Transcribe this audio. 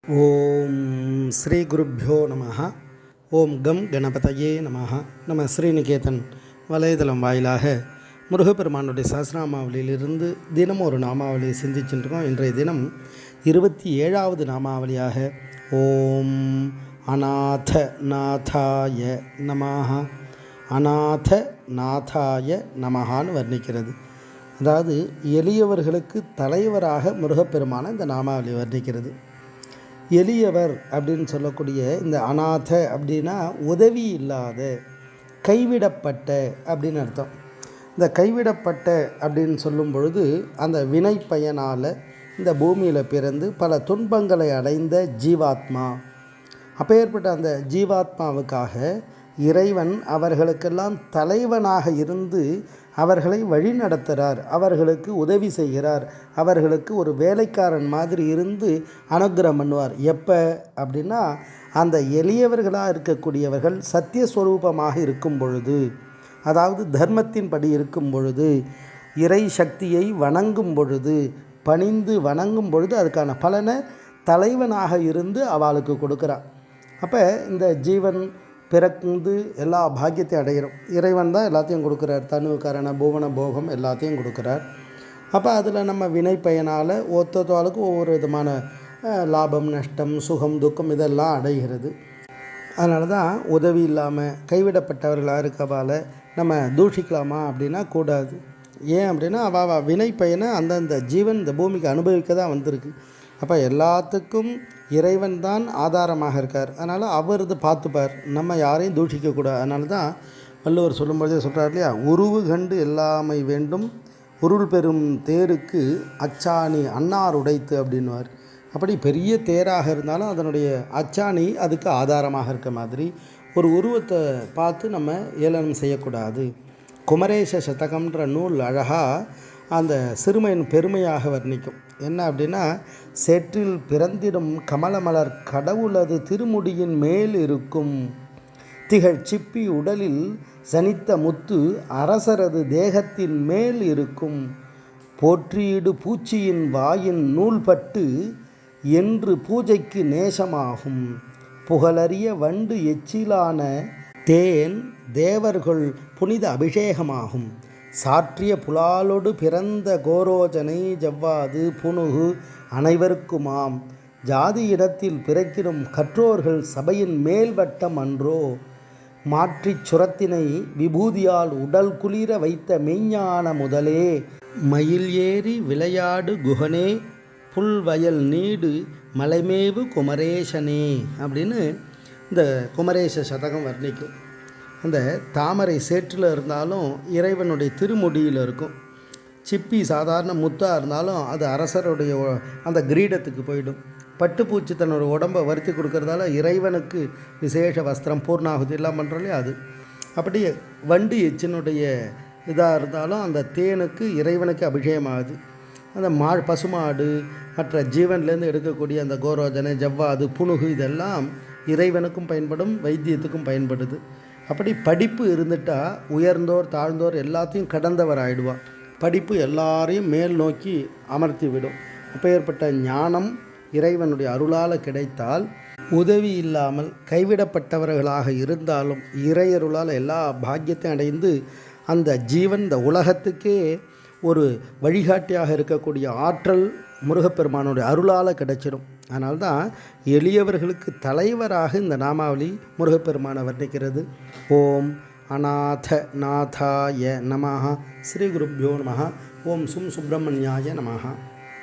ஓம் ஸ்ரீ குருப்யோ நமஹ. ஓம் கம் கணபதையே நமஹ. நம்ம ஸ்ரீநிகேதன் வலைதளம் வாயிலாக முருகப்பெருமானுடைய சஹஸ்ரநாமாவளியிலிருந்து தினம் ஒரு நாமாவளியை சிந்திச்சுட்டுருக்கோம். இன்றைய தினம் 27வது நாமாவளியாக ஓம் அநாத நாதாய நமஹ, அநாத நாதாய நமஹான்னு வர்ணிக்கிறது. அதாவது எளியவர்களுக்கு தலைவராக முருகப்பெருமான இந்த நாமாவளி வர்ணிக்கிறது. எளியவர் அப்படின்னு சொல்லக்கூடிய இந்த அநாத அப்படின்னா உதவி இல்லாத, கைவிடப்பட்ட அப்படின்னு அர்த்தம். இந்த கைவிடப்பட்ட அப்படின்னு சொல்லும் பொழுது அந்த வினை பயனால் இந்த பூமியில் பிறந்து பல துன்பங்களை அடைந்த ஜீவாத்மா, அப்பேற்பட்ட அந்த ஜீவாத்மாவுக்காக இறைவன் அவர்களுக்கெல்லாம் தலைவனாக இருந்து அவர்களை வழி நடத்துகிறார், அவர்களுக்கு உதவி செய்கிறார், அவர்களுக்கு ஒரு வேலைக்காரன் மாதிரி இருந்து அனுக்கிரகம் பண்ணுவார். எப்போ அப்படின்னா அந்த எளியவர்களாக இருக்கக்கூடியவர்கள் சத்தியஸ்வரூபமாக இருக்கும் பொழுது, அதாவது தர்மத்தின்படி இருக்கும் பொழுது, இறை சக்தியை வணங்கும் பொழுது, பணிந்து வணங்கும் பொழுது அதுக்கான பலனை தலைவனாக இருந்து அவளுக்கு கொடுக்குறார். அப்போ இந்த ஜீவன் பிறந்து எல்லா பாக்கியத்தையும் அடைகிறோம். இறைவன் தான் எல்லாத்தையும் கொடுக்குறார், தனு கரண புவன போகம் எல்லாத்தையும் கொடுக்குறார். அப்போ அதில் நம்ம வினை பயனால் ஒவ்வொருத்தருக்கும் ஒவ்வொரு விதமான லாபம் நஷ்டம் சுகம் துக்கம் இதெல்லாம் அடைகிறது. அதனால தான் உதவி இல்லாமல் கைவிடப்பட்டவர்களாக இருக்கவால் நம்ம தூஷிக்கலாமா அப்படின்னா கூடாது. ஏன் அப்படின்னா அவள் வினை பயனை அந்தந்த ஜீவன் இந்த பூமிக்கு அனுபவிக்க தான் வந்திருக்கு. அப்போ எல்லாத்துக்கும் இறைவன் தான் ஆதாரமாக இருக்கார். அதனால் அவர் இது பார்த்துப்பார், நம்ம யாரையும் தூஷிக்கக்கூடாது. அதனால தான் வள்ளுவர் சொல்லும்போதே சொல்கிறார் இல்லையா, உருவு கண்டு எல்லாமை வேண்டும் உருள் பெறும் தேருக்கு அச்சாணி அன்னார் உடைத்து அப்படின்வார். அப்படி பெரிய தேராக இருந்தாலும் அதனுடைய அச்சாணி அதுக்கு ஆதாரமாக இருக்க மாதிரி ஒரு உருவத்தை பார்த்து நம்ம ஏளனம் செய்யக்கூடாது. குமரேச சதகம்ன்ற நூல் அழகாக அந்த சிறுமையின் பெருமையாக வர்ணிக்கும். என்ன அப்படின்னா, சேற்றில் பிறந்திடும் கமலமலர் கடவுளது திருமுடியின் மேல் இருக்கும், திகழ் சிப்பி உடலில் சனித்த முத்து அரசரது தேகத்தின் மேல் இருக்கும், போற்றியிடு பூச்சியின் வாயின் நூல்பட்டு என்று பூஜைக்கு நேசமாகும், புகழறிய வண்டு எச்சிலான தேன் தேவர்கள் புனித அபிஷேகமாகும், சாற்றிய புலாலொடு பிறந்த கோரோஜனை ஜவ்வாது புனுகு அனைவருக்குமாம், ஜாதி இடத்தில் பிறக்கிடும் கற்றோர்கள் சபையின் மேல்வட்டம் அன்றோ, மாற்றிச் சுரத்தினை விபூதியால் உடல் குளிர வைத்த மெய்ஞான முதலே, மயில் ஏறி விளையாடு குகனே புல்வயல் நீடு மலைமேவு குமரேசனே அப்படின்னு இந்த குமரேச சதகம் வர்ணிக்கும். அந்த தாமரை சேற்றில் இருந்தாலும் இறைவனுடைய திருமுடியில் இருக்கும். சிப்பி சாதாரண முத்தாக இருந்தாலும் அது அரசருடைய அந்த கிரீடத்துக்கு போயிடும். பட்டுப்பூச்சி தன்னோட உடம்பை வருத்தி கொடுக்கறதால இறைவனுக்கு விசேஷ வஸ்திரம் பூர்ணாகுதி எல்லாம் பண்ணுறோம் அது. அப்படி வண்டு எச்சினுடைய இதாக இருந்தாலும் அந்த தேனுக்கு இறைவனுக்கு அபிஷேகமாகுது. அந்த பசுமாடு மற்ற ஜீவன்லேருந்து எடுக்கக்கூடிய அந்த கோரோஜனை ஜவ்வாது புனுகு இதெல்லாம் இறைவனுக்கும் பயன்படும், வைத்தியத்துக்கும் பயன்படுது. அப்படி படிப்பு இருந்துட்டால் உயர்ந்தோர் தாழ்ந்தோர் எல்லாத்தையும் கடந்தவர் ஆகிடுவார். படிப்பு எல்லாரையும் மேல் நோக்கி அமர்த்தி விடும். அப்பேற்பட்ட ஞானம் இறைவனுடைய அருளால் கிடைத்தால், உதவி இல்லாமல் கைவிடப்பட்டவர்களாக இருந்தாலும் இறையருளால் எல்லா பாக்கியத்தையும் அடைந்து அந்த ஜீவன் இந்த உலகத்துக்கே ஒரு வழிகாட்டியாக இருக்கக்கூடிய ஆற்றல் முருகப்பெருமானுடைய அருளால் கிடைச்சிடும். அதனால தான் எளியவர்களுக்கு தலைவராக இந்த நாமாவளி முருகப்பெருமானை வர்ணிக்கிறது. ஓம் அநாத நாதாய நமஹ. ஸ்ரீ குருப்யோ நமஹ. ஓம் சுப்ரமணியாய நமஹ.